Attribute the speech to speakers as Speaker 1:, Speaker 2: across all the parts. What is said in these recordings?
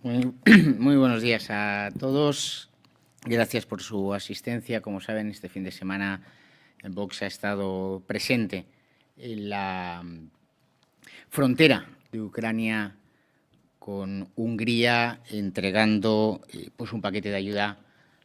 Speaker 1: Muy, muy buenos días a todos. Gracias por su asistencia. Como saben, este fin de semana Vox ha estado presente en la frontera de Ucrania con Hungría, entregando pues un paquete de ayuda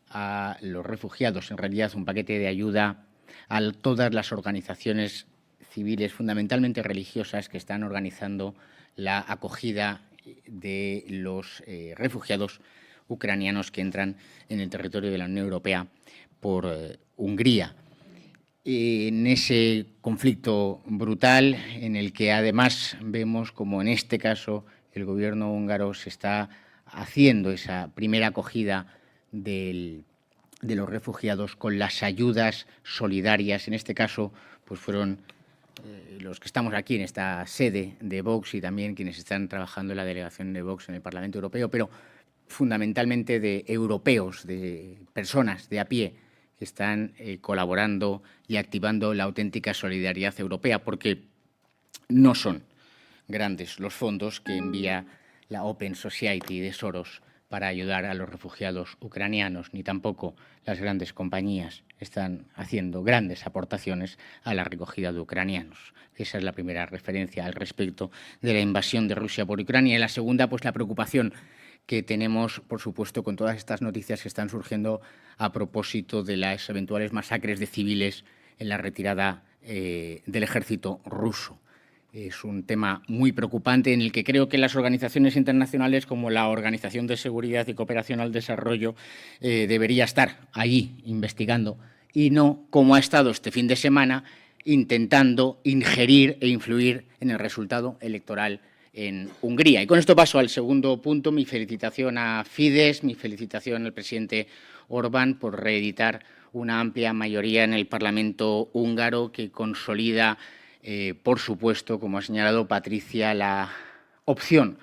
Speaker 1: a los refugiados. En realidad, un paquete de ayuda a todas las organizaciones civiles, fundamentalmente religiosas, que están organizando la acogida de los refugiados ucranianos que entran en el territorio de la Unión Europea por Hungría. En ese conflicto brutal en el que además vemos como en este caso el gobierno húngaro se está haciendo esa primera acogida de los refugiados con las ayudas solidarias. En este caso, pues fueron los que estamos aquí en esta sede de Vox y también quienes están trabajando en la delegación de Vox en el Parlamento Europeo, pero fundamentalmente de europeos, de personas de a pie que están colaborando y activando la auténtica solidaridad europea, porque no son grandes los fondos que envía la Open Society de Soros para ayudar a los refugiados ucranianos, ni tampoco las grandes compañías están haciendo grandes aportaciones a la recogida de ucranianos. Esa es la primera referencia al respecto de la invasión de Rusia por Ucrania. Y la segunda, pues la preocupación que tenemos, por supuesto, con todas estas noticias que están surgiendo a propósito de las eventuales masacres de civiles en la retirada del ejército ruso. Es un tema muy preocupante en el que creo que las organizaciones internacionales como la Organización de Seguridad y Cooperación al Desarrollo debería estar allí investigando y no, como ha estado este fin de semana, intentando ingerir e influir en el resultado electoral en Hungría. Y con esto paso al segundo punto. Mi felicitación a Fidesz, mi felicitación al presidente Orbán por reeditar una amplia mayoría en el Parlamento húngaro que consolida, por supuesto, como ha señalado Patricia, la opción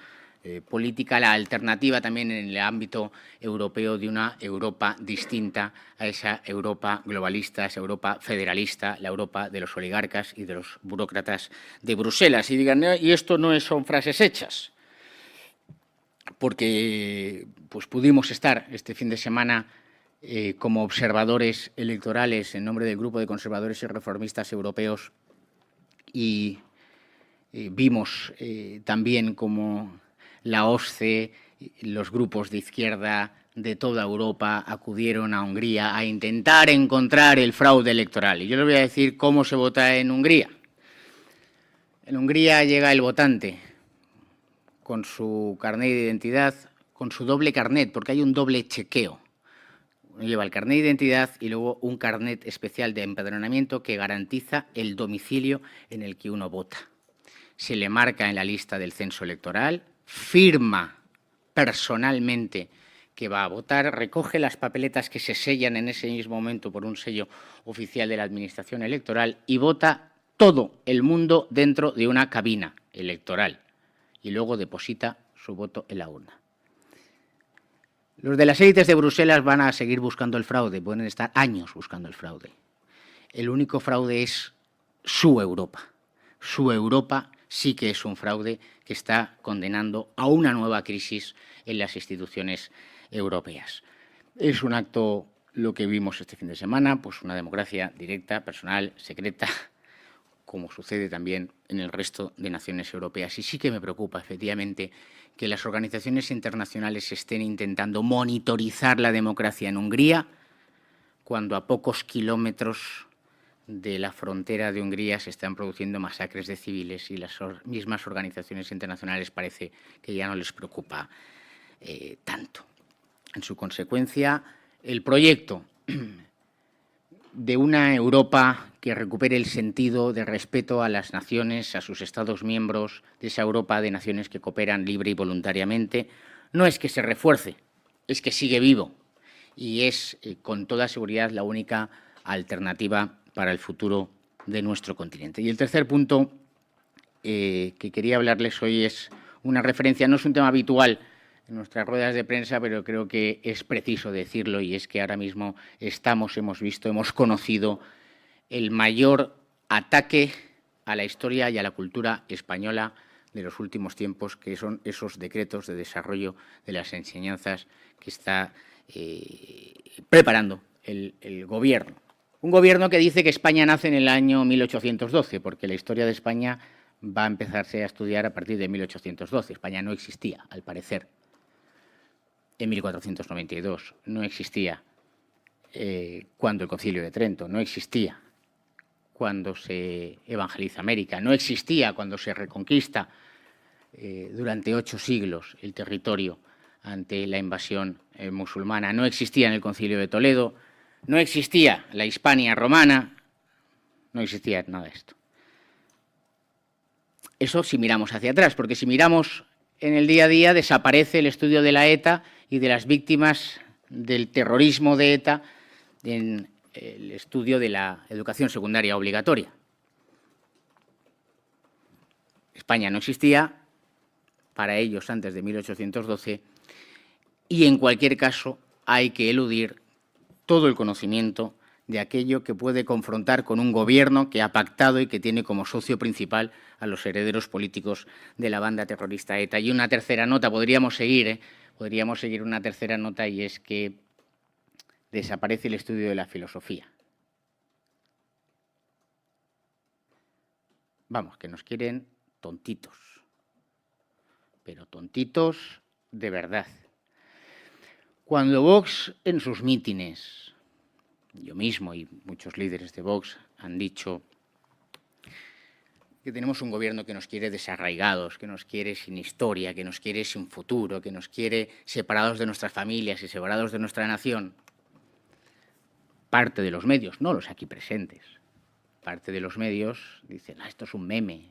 Speaker 1: política, la alternativa también en el ámbito europeo de una Europa distinta a esa Europa globalista, esa Europa federalista, la Europa de los oligarcas y de los burócratas de Bruselas. Y digan, y esto no son frases hechas, porque pues pudimos estar este fin de semana como observadores electorales en nombre del Grupo de Conservadores y Reformistas Europeos y vimos también como la OSCE, los grupos de izquierda de toda Europa acudieron a Hungría a intentar encontrar el fraude electoral. Y yo les voy a decir cómo se vota en Hungría. En Hungría llega el votante con su carnet de identidad, con su doble carnet, porque hay un doble chequeo. Uno lleva el carnet de identidad y luego un carnet especial de empadronamiento que garantiza el domicilio en el que uno vota. Se le marca en la lista del censo electoral, firma personalmente que va a votar, recoge las papeletas que se sellan en ese mismo momento por un sello oficial de la Administración Electoral y vota todo el mundo dentro de una cabina electoral y luego deposita su voto en la urna. Los de las élites de Bruselas van a seguir buscando el fraude, pueden estar años buscando el fraude. El único fraude es su Europa. Su Europa sí que es un fraude que está condenando a una nueva crisis en las instituciones europeas. Es un acto, lo que vimos este fin de semana, pues una democracia directa, personal, secreta, como sucede también en el resto de naciones europeas. Y sí que me preocupa, efectivamente, que las organizaciones internacionales estén intentando monitorizar la democracia en Hungría, cuando a pocos kilómetros de la frontera de Hungría se están produciendo masacres de civiles y las mismas organizaciones internacionales parece que ya no les preocupa tanto. En su consecuencia, el proyecto de una Europa que recupere el sentido de respeto a las naciones, a sus Estados miembros, de esa Europa de naciones que cooperan libre y voluntariamente, no es que se refuerce, es que sigue vivo y es con toda seguridad la única alternativa para el futuro de nuestro continente. Y el tercer punto que quería hablarles hoy es una referencia, no es un tema habitual en nuestras ruedas de prensa, pero creo que es preciso decirlo, y es que ahora mismo hemos visto, hemos conocido el mayor ataque a la historia y a la cultura española de los últimos tiempos, que son esos decretos de desarrollo de las enseñanzas que está preparando el Gobierno. Un Gobierno que dice que España nace en el año 1812, porque la historia de España va a empezarse a estudiar a partir de 1812. España no existía, al parecer, en 1492. No existía cuando el Concilio de Trento, no existía cuando se evangeliza América, no existía cuando se reconquista durante 8 siglos el territorio ante la invasión musulmana, no existía en el Concilio de Toledo, no existía la Hispania romana, no existía nada de esto. Eso si miramos hacia atrás, porque si miramos en el día a día desaparece el estudio de la ETA y de las víctimas del terrorismo de ETA en el estudio de la educación secundaria obligatoria. España no existía para ellos antes de 1812 y, en cualquier caso, hay que eludir todo el conocimiento de aquello que puede confrontar con un Gobierno que ha pactado y que tiene como socio principal a los herederos políticos de la banda terrorista ETA. Y una tercera nota, podríamos seguir una tercera nota, y es que desaparece el estudio de la filosofía. Vamos, que nos quieren tontitos, pero tontitos de verdad. Cuando Vox en sus mítines, yo mismo y muchos líderes de Vox han dicho que tenemos un Gobierno que nos quiere desarraigados, que nos quiere sin historia, que nos quiere sin futuro, que nos quiere separados de nuestras familias y separados de nuestra nación, parte de los medios, no los aquí presentes, parte de los medios dicen, esto es un meme,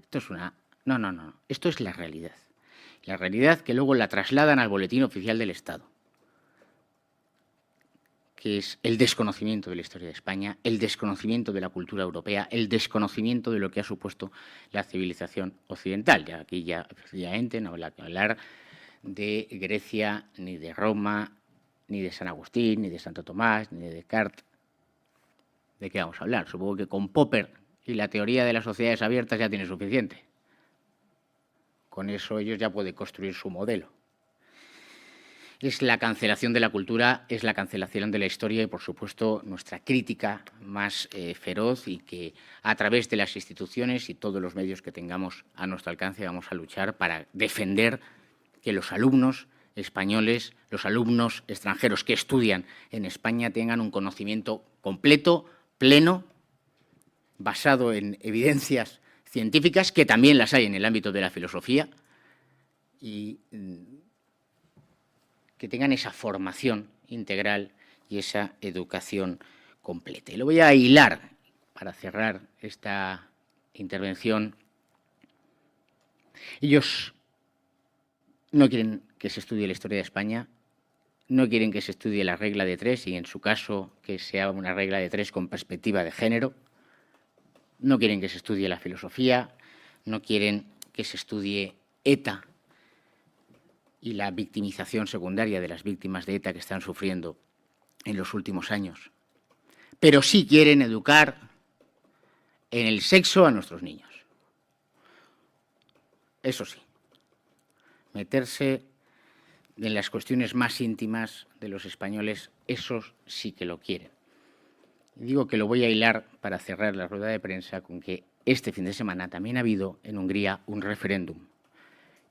Speaker 1: esto es una... No, esto es la realidad. La realidad que luego la trasladan al Boletín Oficial del Estado, que es el desconocimiento de la historia de España, el desconocimiento de la cultura europea, el desconocimiento de lo que ha supuesto la civilización occidental. Ya aquí ya, efectivamente, no habrá que hablar de Grecia, ni de Roma, ni de San Agustín, ni de Santo Tomás, ni de Descartes. ¿De qué vamos a hablar? Supongo que con Popper y la teoría de las sociedades abiertas ya tiene suficiente. Con eso ellos ya pueden construir su modelo. Es la cancelación de la cultura, es la cancelación de la historia y, por supuesto, nuestra crítica más feroz, y que a través de las instituciones y todos los medios que tengamos a nuestro alcance vamos a luchar para defender que los alumnos españoles, los alumnos extranjeros que estudian en España tengan un conocimiento completo, pleno, basado en evidencias científicas, que también las hay en el ámbito de la filosofía, y que tengan esa formación integral y esa educación completa. Y lo voy a hilar para cerrar esta intervención. Ellos no quieren que se estudie la historia de España, no quieren que se estudie la regla de 3 y, en su caso, que sea una regla de 3 con perspectiva de género. No quieren que se estudie la filosofía, no quieren que se estudie ETA y la victimización secundaria de las víctimas de ETA que están sufriendo en los últimos años. Pero sí quieren educar en el sexo a nuestros niños. Eso sí, meterse en las cuestiones más íntimas de los españoles, esos sí que lo quieren. Y digo que lo voy a hilar para cerrar la rueda de prensa con que este fin de semana también ha habido en Hungría un referéndum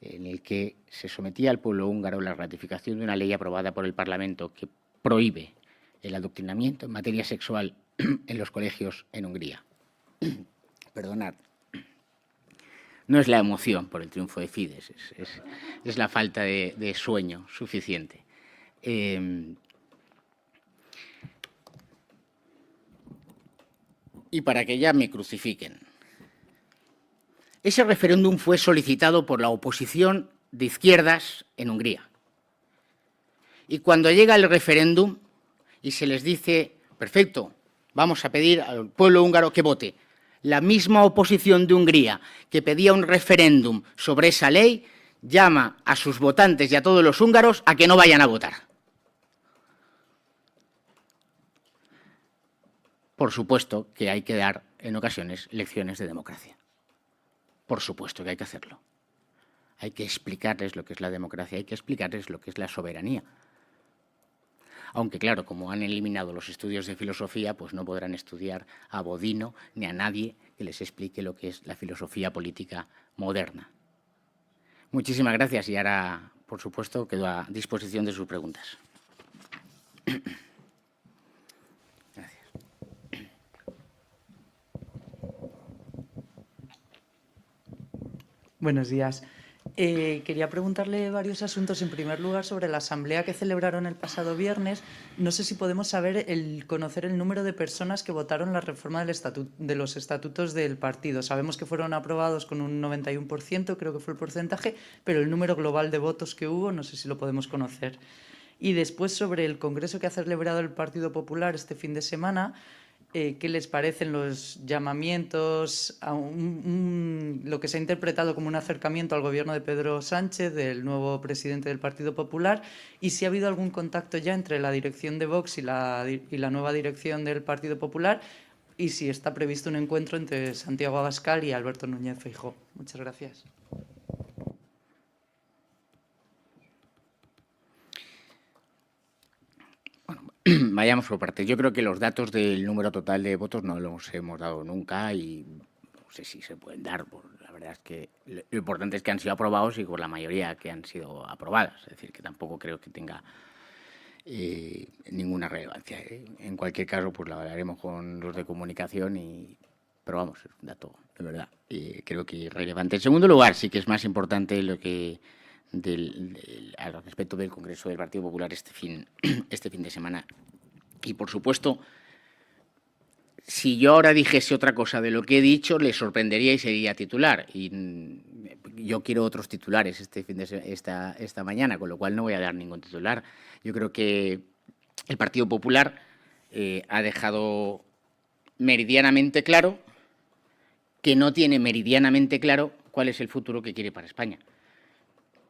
Speaker 1: en el que se sometía al pueblo húngaro la ratificación de una ley aprobada por el Parlamento que prohíbe el adoctrinamiento en materia sexual en los colegios en Hungría. Perdonad. No es la emoción por el triunfo de Fidesz, es la falta de sueño suficiente. Y para que ya me crucifiquen. Ese referéndum fue solicitado por la oposición de izquierdas en Hungría. Y cuando llega el referéndum y se les dice, perfecto, vamos a pedir al pueblo húngaro que vote, la misma oposición de Hungría que pedía un referéndum sobre esa ley llama a sus votantes y a todos los húngaros a que no vayan a votar. Por supuesto que hay que dar, en ocasiones, lecciones de democracia. Por supuesto que hay que hacerlo. Hay que explicarles lo que es la democracia, hay que explicarles lo que es la soberanía. Aunque, claro, como han eliminado los estudios de filosofía, pues no podrán estudiar a Bodino ni a nadie que les explique lo que es la filosofía política moderna. Muchísimas gracias y ahora, por supuesto, quedo a disposición de sus preguntas. Gracias.
Speaker 2: Buenos días. Quería preguntarle varios asuntos. En primer lugar, sobre la asamblea que celebraron el pasado viernes. No sé si podemos conocer el número de personas que votaron la reforma de los estatutos del partido. Sabemos que fueron aprobados con un 91%, creo que fue el porcentaje, pero el número global de votos que hubo, no sé si lo podemos conocer. Y después, sobre el congreso que ha celebrado el Partido Popular este fin de semana, ¿qué les parecen los llamamientos a lo que se ha interpretado como un acercamiento al gobierno de Pedro Sánchez, del nuevo presidente del Partido Popular? Y si ha habido algún contacto ya entre la dirección de Vox y la nueva dirección del Partido Popular, y si está previsto un encuentro entre Santiago Abascal y Alberto Núñez Feijóo. Muchas gracias.
Speaker 1: Vayamos por partes. Yo creo que los datos del número total de votos no los hemos dado nunca y no sé si se pueden dar. La verdad es que lo importante es que han sido aprobados y con la mayoría que han sido aprobadas. Es decir, que tampoco creo que tenga ninguna relevancia. En cualquier caso, pues la hablaremos con los de comunicación pero vamos, es un dato de verdad. Creo que irrelevante. En segundo lugar, sí que es más importante lo que al respecto del Congreso del Partido Popular este fin de semana. Y, por supuesto, si yo ahora dijese otra cosa de lo que he dicho, le sorprendería y sería titular. Y yo quiero otros titulares esta mañana, con lo cual no voy a dar ningún titular. Yo creo que el Partido Popular ha dejado meridianamente claro que no tiene meridianamente claro cuál es el futuro que quiere para España.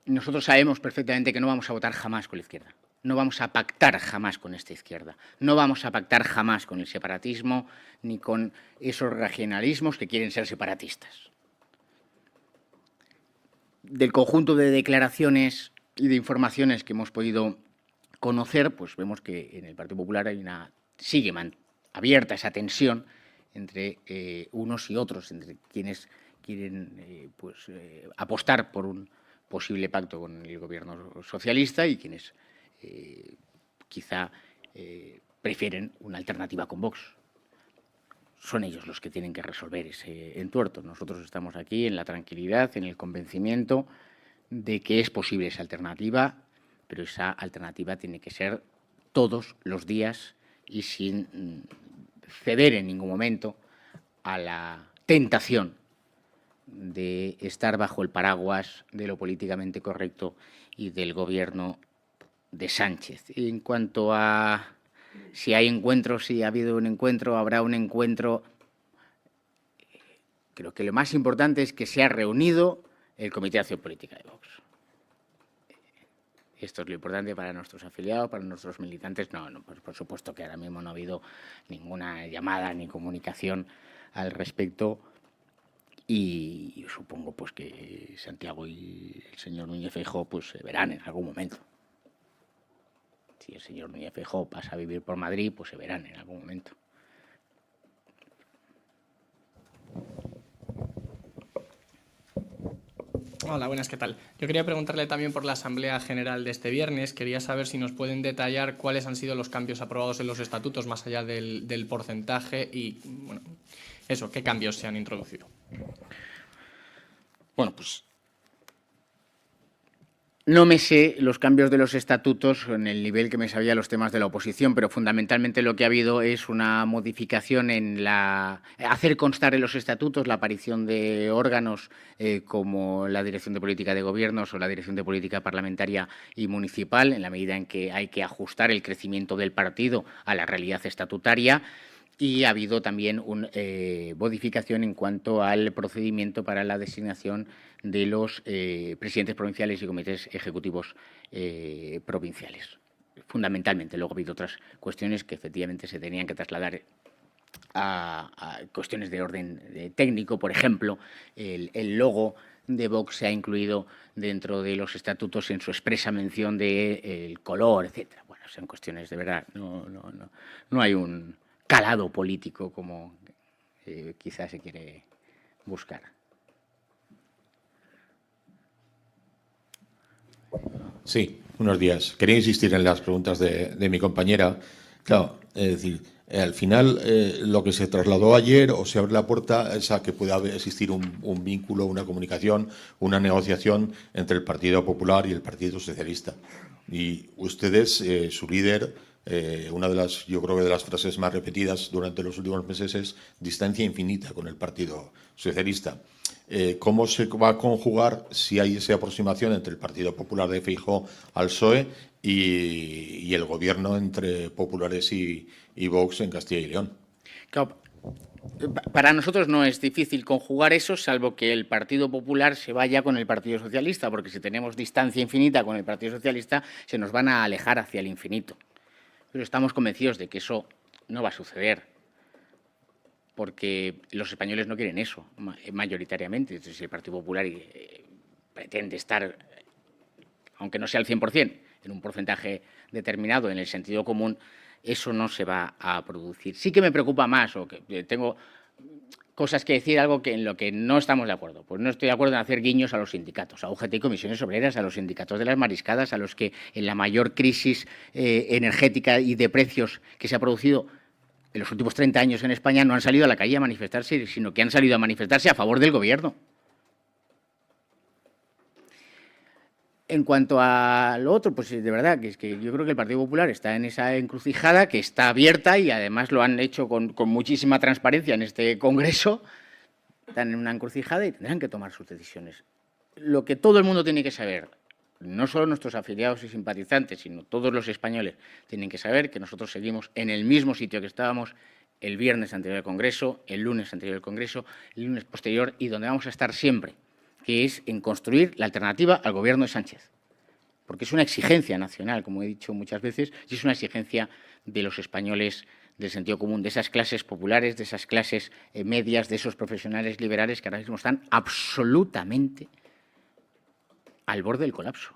Speaker 1: Nosotros sabemos perfectamente que no vamos a votar jamás con la izquierda. No vamos a pactar jamás con esta izquierda. No vamos a pactar jamás con el separatismo ni con esos regionalismos que quieren ser separatistas. Del conjunto de declaraciones y de informaciones que hemos podido conocer, pues vemos que en el Partido Popular sigue abierta esa tensión entre unos y otros, entre quienes quieren apostar por un posible pacto con el gobierno socialista y quienes quizá prefieren una alternativa con Vox. Son ellos los que tienen que resolver ese entuerto. Nosotros estamos aquí en la tranquilidad, en el convencimiento de que es posible esa alternativa, pero esa alternativa tiene que ser todos los días y sin ceder en ningún momento a la tentación de estar bajo el paraguas de lo políticamente correcto y del gobierno de Sánchez. En cuanto a si hay encuentros, si ha habido un encuentro, habrá un encuentro, creo que lo más importante es que se ha reunido el Comité de Acción Política de Vox. Esto es lo importante para nuestros afiliados, para nuestros militantes. No, por supuesto que ahora mismo no ha habido ninguna llamada ni comunicación al respecto. Y supongo pues que Santiago y el señor Núñez Feijóo pues se verán en algún momento. Si el señor Núñez Feijóo pasa a vivir por Madrid, pues se verán en algún momento.
Speaker 3: Hola, buenas, ¿qué tal? Yo quería preguntarle también por la Asamblea General de este viernes. Quería saber si nos pueden detallar cuáles han sido los cambios aprobados en los estatutos, más allá del porcentaje y, bueno, eso, qué cambios se han introducido.
Speaker 1: Bueno, pues no me sé los cambios de los estatutos en el nivel que me sabía los temas de la oposición, pero fundamentalmente lo que ha habido es una modificación en hacer constar en los estatutos la aparición de órganos como la Dirección de Política de Gobiernos o la Dirección de Política Parlamentaria y Municipal, en la medida en que hay que ajustar el crecimiento del partido a la realidad estatutaria. Y ha habido también una modificación en cuanto al procedimiento para la designación de los presidentes provinciales y comités ejecutivos provinciales. Fundamentalmente, luego ha habido otras cuestiones que efectivamente se tenían que trasladar a cuestiones de orden técnico. Por ejemplo, el logo de Vox se ha incluido dentro de los estatutos en su expresa mención del color, etcétera. Bueno, son cuestiones de verdad. No hay un calado político como quizás se quiere buscar.
Speaker 4: Sí, buenos días. Quería insistir en las preguntas de mi compañera. Claro, es decir, al final lo que se trasladó ayer o se abre la puerta es a que pueda existir un vínculo, una comunicación, una negociación entre el Partido Popular y el Partido Socialista. Y ustedes, su líder, una de las, yo creo que de las frases más repetidas durante los últimos meses es distancia infinita con el Partido Socialista. ¿Cómo se va a conjugar si hay esa aproximación entre el Partido Popular de Feijóo al PSOE y el gobierno entre populares y Vox en Castilla y León?
Speaker 1: Claro, para nosotros no es difícil conjugar eso, salvo que el Partido Popular se vaya con el Partido Socialista, porque si tenemos distancia infinita con el Partido Socialista, se nos van a alejar hacia el infinito. Pero estamos convencidos de que eso no va a suceder, porque los españoles no quieren eso, mayoritariamente. Entonces, si el Partido Popular pretende estar, aunque no sea al 100%, en un porcentaje determinado, en el sentido común, eso no se va a producir. Sí que me preocupa más, o que tengo cosas que decir, algo en lo que no estamos de acuerdo. Pues no estoy de acuerdo en hacer guiños a los sindicatos, a UGT y Comisiones Obreras, a los sindicatos de las mariscadas, a los que en la mayor crisis energética y de precios que se ha producido en los últimos 30 años en España no han salido a la calle a manifestarse, sino que han salido a manifestarse a favor del Gobierno. En cuanto a lo otro, pues de verdad, que es que yo creo que el Partido Popular está en esa encrucijada, que está abierta y además lo han hecho con muchísima transparencia en este Congreso. Están en una encrucijada y tendrán que tomar sus decisiones. Lo que todo el mundo tiene que saber, no solo nuestros afiliados y simpatizantes, sino todos los españoles, tienen que saber que nosotros seguimos en el mismo sitio que estábamos el viernes anterior al Congreso, el lunes anterior al Congreso, el lunes posterior y donde vamos a estar siempre, que es en construir la alternativa al Gobierno de Sánchez. Porque es una exigencia nacional, como he dicho muchas veces, y es una exigencia de los españoles del sentido común, de esas clases populares, de esas clases medias, de esos profesionales liberales que ahora mismo están absolutamente al borde del colapso.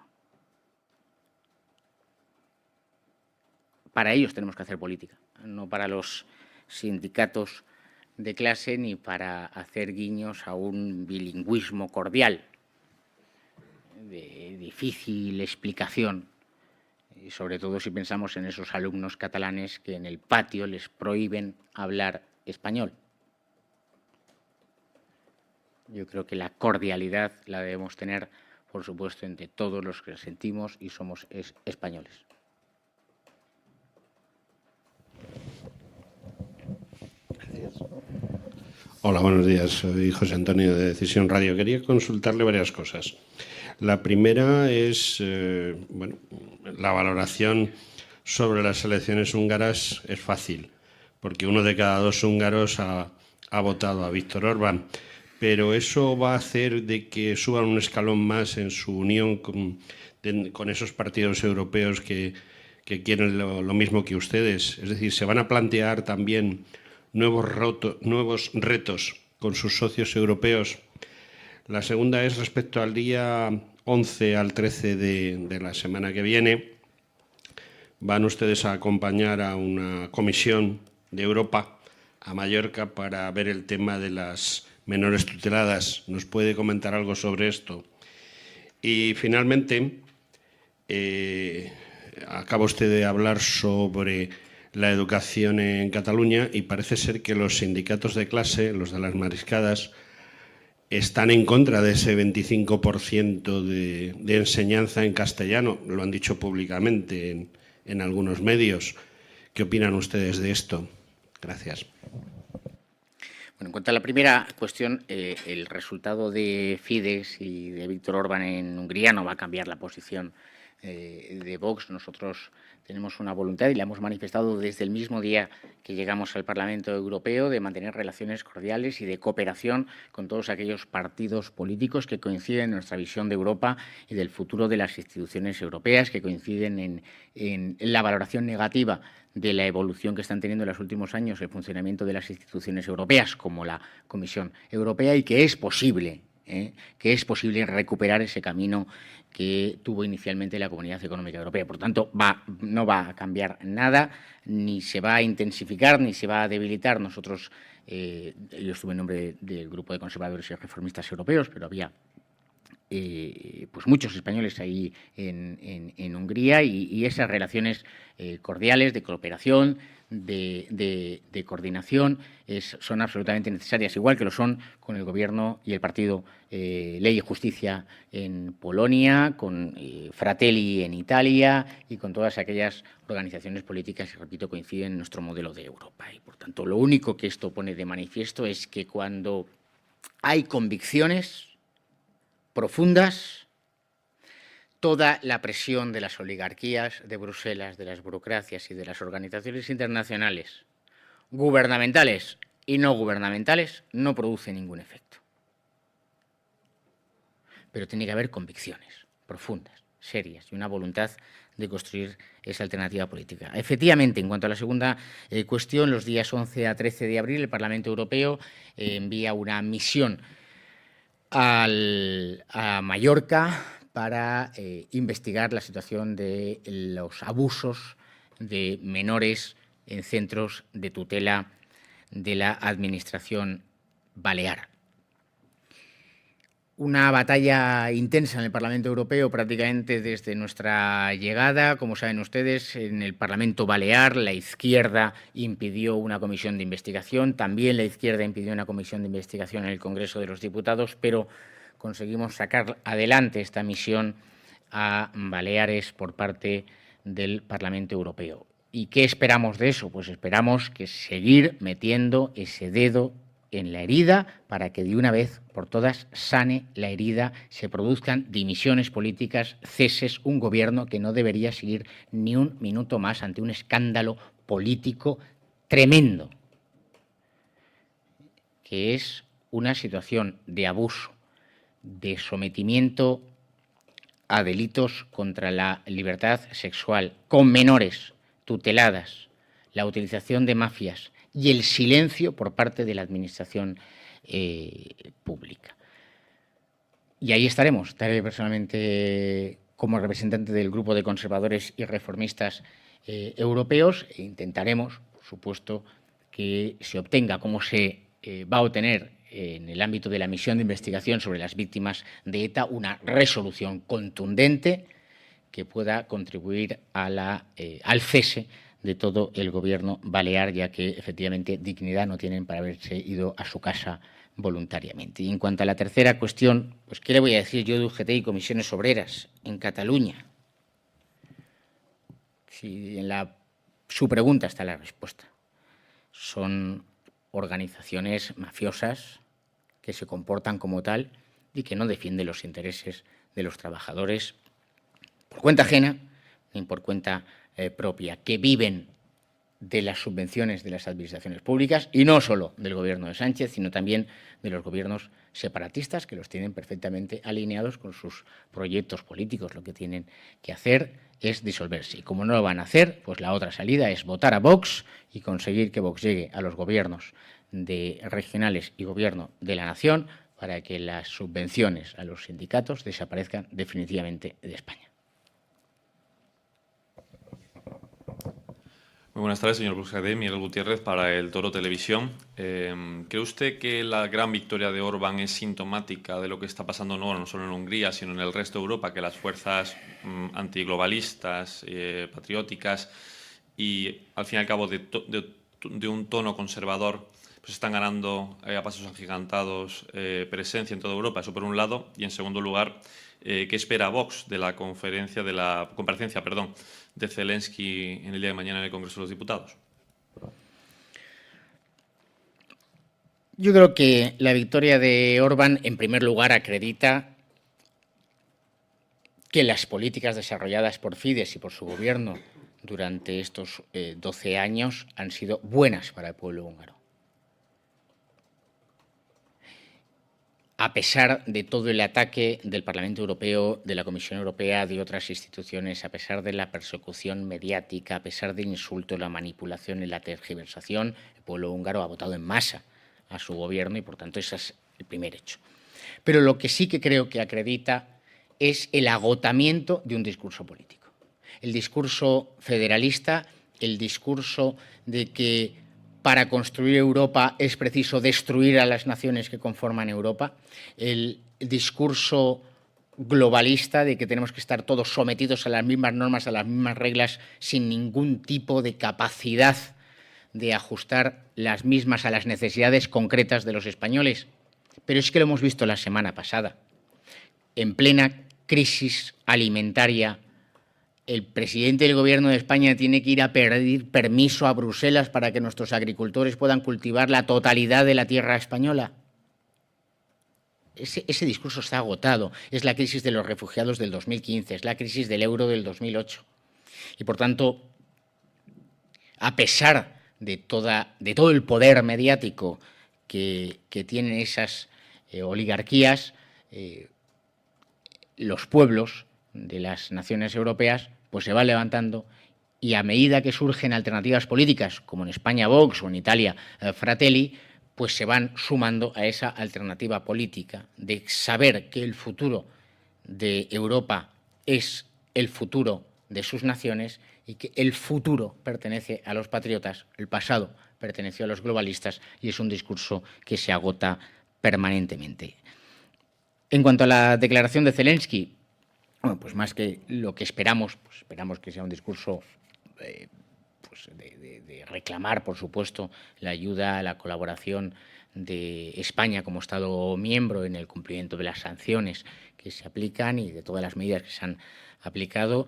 Speaker 1: Para ellos tenemos que hacer política, no para los sindicatos de clase ni para hacer guiños a un bilingüismo cordial de difícil explicación, y sobre todo si pensamos en esos alumnos catalanes que en el patio les prohíben hablar español. Yo creo que la cordialidad la debemos tener, por supuesto, entre todos los que sentimos y somos españoles.
Speaker 5: Hola, buenos días. Soy José Antonio de Decisión Radio. Quería consultarle varias cosas. La primera es, la valoración sobre las elecciones húngaras es fácil, porque 1 de cada 2 húngaros ha votado a Viktor Orbán, pero eso va a hacer de que suban un escalón más en su unión con esos partidos europeos que quieren lo mismo que ustedes. Es decir, se van a plantear también nuevos retos con sus socios europeos. La segunda es respecto al día 11 al 13 de la semana que viene. Van ustedes a acompañar a una comisión de Europa a Mallorca para ver el tema de las menores tuteladas. ¿Nos puede comentar algo sobre esto? Y finalmente, acaba usted de hablar sobre la educación en Cataluña y parece ser que los sindicatos de clase, los de las mariscadas, están en contra de ese 25% de enseñanza en castellano. Lo han dicho públicamente en algunos medios. ¿Qué opinan ustedes de esto? Gracias.
Speaker 1: Bueno, en cuanto a la primera cuestión, el resultado de Fidesz y de Viktor Orbán en Hungría no va a cambiar la posición de Vox, nosotros tenemos una voluntad y la hemos manifestado desde el mismo día que llegamos al Parlamento Europeo de mantener relaciones cordiales y de cooperación con todos aquellos partidos políticos que coinciden en nuestra visión de Europa y del futuro de las instituciones europeas, que coinciden en la valoración negativa de la evolución que están teniendo en los últimos años el funcionamiento de las instituciones europeas, como la Comisión Europea, y que es posible recuperar ese camino que tuvo inicialmente la Comunidad Económica Europea. Por tanto, no va a cambiar nada, ni se va a intensificar, ni se va a debilitar. Nosotros, yo estuve en nombre del Grupo de Conservadores y Reformistas Europeos, pero había pues muchos españoles ahí en Hungría y esas relaciones cordiales de cooperación, de coordinación son absolutamente necesarias, igual que lo son con el Gobierno y el partido Ley y Justicia en Polonia, con Fratelli en Italia y con todas aquellas organizaciones políticas que, repito, coinciden en nuestro modelo de Europa. Y, por tanto, lo único que esto pone de manifiesto es que cuando hay convicciones profundas, toda la presión de las oligarquías de Bruselas, de las burocracias y de las organizaciones internacionales, gubernamentales y no gubernamentales, no produce ningún efecto. Pero tiene que haber convicciones profundas, serias y una voluntad de construir esa alternativa política. Efectivamente, en cuanto a la segunda cuestión, los días 11 a 13 de abril el Parlamento Europeo envía una misión a Mallorca para investigar la situación de los abusos de menores en centros de tutela de la Administración balear. Una batalla intensa en el Parlamento Europeo prácticamente desde nuestra llegada. Como saben ustedes, en el Parlamento balear la izquierda impidió una comisión de investigación, también la izquierda impidió una comisión de investigación en el Congreso de los Diputados, pero conseguimos sacar adelante esta misión a Baleares por parte del Parlamento Europeo. ¿Y qué esperamos de eso? Pues esperamos que seguir metiendo ese dedo en la herida para que de una vez por todas sane la herida, se produzcan dimisiones políticas, ceses, un gobierno que no debería seguir ni un minuto más ante un escándalo político tremendo, que es una situación de abuso, de sometimiento a delitos contra la libertad sexual con menores tuteladas, la utilización de mafias y el silencio por parte de la Administración pública. Y ahí estaré personalmente como representante del Grupo de Conservadores y Reformistas europeos e intentaremos, por supuesto, que se obtenga, como se va a obtener en el ámbito de la misión de investigación sobre las víctimas de ETA, una resolución contundente que pueda contribuir al cese de todo el gobierno balear, ya que efectivamente dignidad no tienen para haberse ido a su casa voluntariamente. Y en cuanto a la tercera cuestión, pues ¿qué le voy a decir yo de UGT y comisiones obreras en Cataluña? Si en su pregunta está la respuesta. Son organizaciones mafiosas que se comportan como tal y que no defienden los intereses de los trabajadores por cuenta ajena ni por cuenta propia, que viven de las subvenciones de las administraciones públicas y no solo del gobierno de Sánchez, sino también de los gobiernos separatistas que los tienen perfectamente alineados con sus proyectos políticos. Lo que tienen que hacer es disolverse. Y como no lo van a hacer, pues la otra salida es votar a Vox y conseguir que Vox llegue a los gobiernos regionales y gobierno de la nación para que las subvenciones a los sindicatos desaparezcan definitivamente de España.
Speaker 6: Muy buenas tardes, señor Buscadé. Miguel Gutiérrez para El Toro Televisión. ¿Cree usted que la gran victoria de Orbán es sintomática de lo que está pasando no solo en Hungría, sino en el resto de Europa, que las fuerzas antiglobalistas, patrióticas y, al fin y al cabo, de un tono conservador, pues están ganando a pasos agigantados presencia en toda Europa? Eso por un lado. Y, en segundo lugar, ¿qué espera Vox de la comparecencia de Zelensky en el día de mañana en el Congreso de los Diputados?
Speaker 1: Yo creo que la victoria de Orbán, en primer lugar, acredita que las políticas desarrolladas por Fidesz y por su gobierno durante estos 12 años han sido buenas para el pueblo húngaro. A pesar de todo el ataque del Parlamento Europeo, de la Comisión Europea, de otras instituciones, a pesar de la persecución mediática, a pesar del insulto, la manipulación y la tergiversación, el pueblo húngaro ha votado en masa a su gobierno y, por tanto, ese es el primer hecho. Pero lo que sí que creo que acredita es el agotamiento de un discurso político. El discurso federalista, el discurso de que para construir Europa es preciso destruir a las naciones que conforman Europa, el discurso globalista de que tenemos que estar todos sometidos a las mismas normas, a las mismas reglas, sin ningún tipo de capacidad de ajustar las mismas a las necesidades concretas de los españoles. Pero es que lo hemos visto la semana pasada. En plena crisis alimentaria, el presidente del Gobierno de España tiene que ir a pedir permiso a Bruselas para que nuestros agricultores puedan cultivar la totalidad de la tierra española. Ese discurso está agotado. Es la crisis de los refugiados del 2015, es la crisis del euro del 2008. Y, por tanto, a pesar de todo el poder mediático que tienen esas oligarquías, los pueblos de las naciones europeas pues se van levantando y a medida que surgen alternativas políticas, como en España Vox o en Italia Fratelli, pues se van sumando a esa alternativa política de saber que el futuro de Europa es el futuro de sus naciones y que el futuro pertenece a los patriotas, el pasado perteneció a los globalistas y es un discurso que se agota permanentemente. En cuanto a la declaración de Zelensky, bueno, pues más que lo que esperamos, pues esperamos que sea un discurso pues de reclamar, por supuesto, la ayuda, la colaboración de España como Estado miembro en el cumplimiento de las sanciones que se aplican y de todas las medidas que se han aplicado.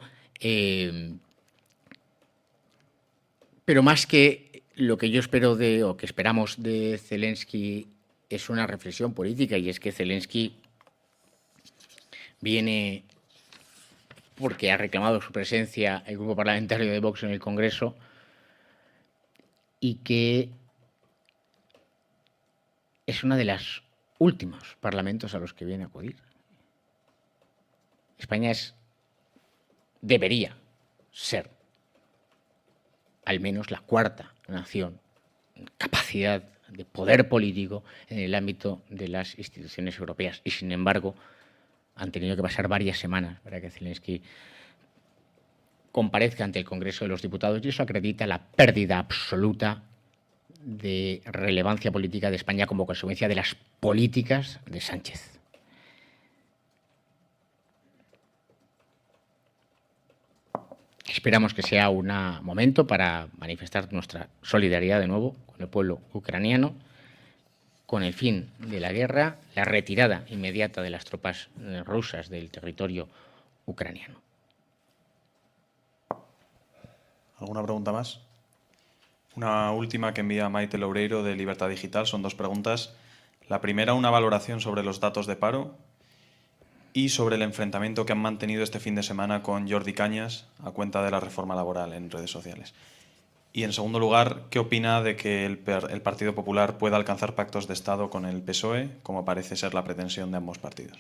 Speaker 1: Pero más que lo que yo espero o que esperamos de Zelensky es una reflexión política, y es que Zelensky viene porque ha reclamado su presencia el grupo parlamentario de Vox en el Congreso y que es uno de los últimos parlamentos a los que viene a acudir. España debería ser al menos la cuarta nación en capacidad de poder político en el ámbito de las instituciones europeas y, sin embargo, han tenido que pasar varias semanas para que Zelensky comparezca ante el Congreso de los Diputados, y eso acredita la pérdida absoluta de relevancia política de España como consecuencia de las políticas de Sánchez. Esperamos que sea un momento para manifestar nuestra solidaridad de nuevo con el pueblo ucraniano, con el fin de la guerra, la retirada inmediata de las tropas rusas del territorio ucraniano.
Speaker 7: ¿Alguna pregunta más? Una última que envía Maite Loureiro de Libertad Digital. Son dos preguntas. La primera, una valoración sobre los datos de paro y sobre el enfrentamiento que han mantenido este fin de semana con Jordi Cañas a cuenta de la reforma laboral en redes sociales. Y, en segundo lugar, ¿qué opina de que el Partido Popular pueda alcanzar pactos de Estado con el PSOE, como parece ser la pretensión de ambos partidos?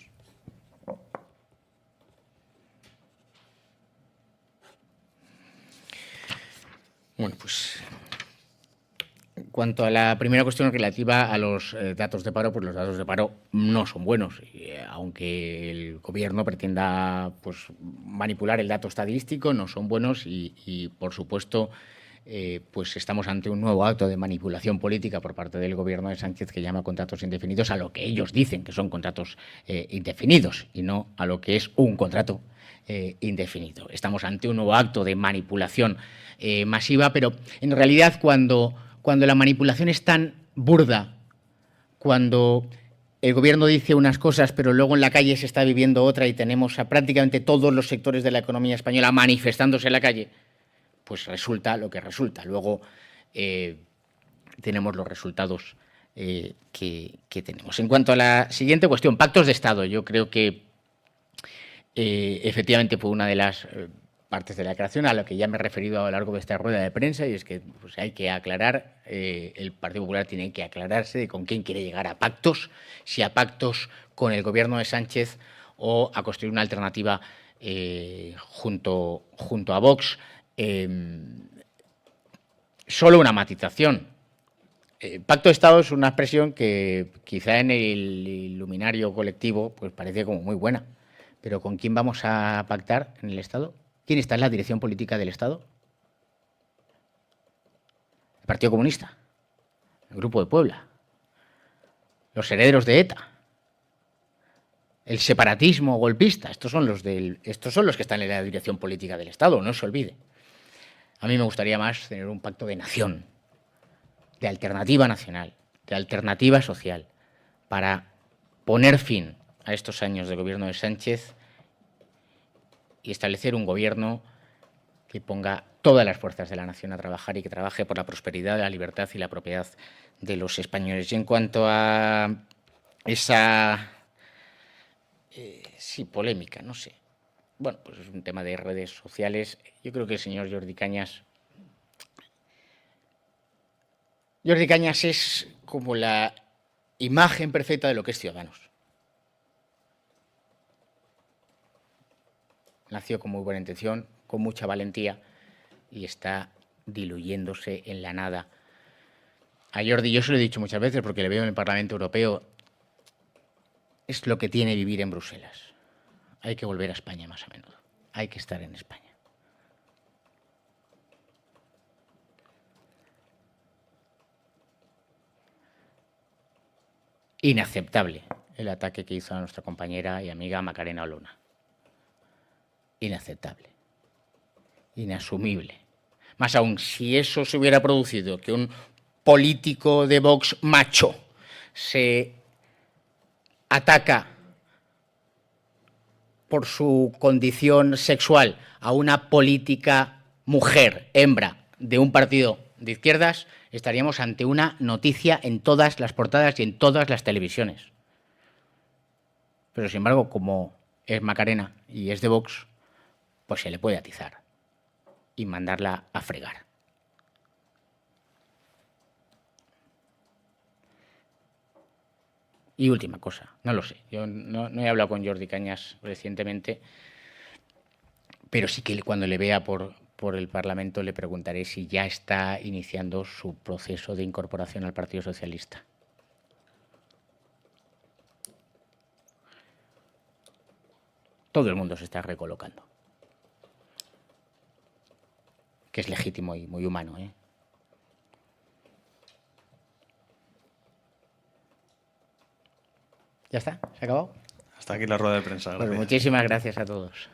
Speaker 1: Bueno, pues en cuanto a la primera cuestión relativa a los datos de paro, pues los datos de paro no son buenos. Aunque el Gobierno pretenda pues manipular el dato estadístico, no son buenos y por supuesto, pues estamos ante un nuevo acto de manipulación política por parte del Gobierno de Sánchez, que llama contratos indefinidos a lo que ellos dicen que son contratos indefinidos y no a lo que es un contrato indefinido. Estamos ante un nuevo acto de manipulación masiva, pero en realidad cuando la manipulación es tan burda, cuando el Gobierno dice unas cosas pero luego en la calle se está viviendo otra y tenemos a prácticamente todos los sectores de la economía española manifestándose en la calle, pues resulta lo que resulta. Luego tenemos los resultados que tenemos. En cuanto a la siguiente cuestión, pactos de Estado, yo creo que Efectivamente fue una de las partes de la declaración a la que ya me he referido a lo largo de esta rueda de prensa, y es que pues, hay que aclarar, el Partido Popular tiene que aclararse de con quién quiere llegar a pactos, si a pactos con el gobierno de Sánchez o a construir una alternativa junto a Vox. Solo una matización. Pacto de Estado es una expresión que quizá en el iluminario colectivo pues parece como muy buena, pero ¿con quién vamos a pactar en el Estado? ¿Quién está en la dirección política del Estado? El Partido Comunista, el Grupo de Puebla, los herederos de ETA, el separatismo golpista. Estos son los que están en la dirección política del Estado, no se olvide. A mí me gustaría más tener un pacto de nación, de alternativa nacional, de alternativa social, para poner fin a estos años de gobierno de Sánchez y establecer un gobierno que ponga todas las fuerzas de la nación a trabajar y que trabaje por la prosperidad, la libertad y la propiedad de los españoles. Y en cuanto a esa polémica, no sé. Bueno, pues es un tema de redes sociales. Yo creo que el señor Jordi Cañas es como la imagen perfecta de lo que es Ciudadanos. Nació con muy buena intención, con mucha valentía y está diluyéndose en la nada. A Jordi, yo se lo he dicho muchas veces porque le veo en el Parlamento Europeo, es lo que tiene vivir en Bruselas. Hay que volver a España más a menudo. Hay que estar en España. Inaceptable el ataque que hizo a nuestra compañera y amiga Macarena Olona. Inaceptable. Inasumible. Más aún, si eso se hubiera producido, que un político de Vox macho se ataca por su condición sexual a una política mujer, hembra, de un partido de izquierdas, estaríamos ante una noticia en todas las portadas y en todas las televisiones. Pero, sin embargo, como es Macarena y es de Vox, pues se le puede atizar y mandarla a fregar. Y última cosa, no lo sé, yo no he hablado con Jordi Cañas recientemente, pero sí que cuando le vea por el Parlamento le preguntaré si ya está iniciando su proceso de incorporación al Partido Socialista. Todo el mundo se está recolocando, que es legítimo y muy humano, ¿eh? ¿Ya está? ¿Se ha acabado?
Speaker 7: Hasta aquí la rueda de prensa.
Speaker 1: Pues
Speaker 7: Gracias.
Speaker 1: muchísimas gracias a todos.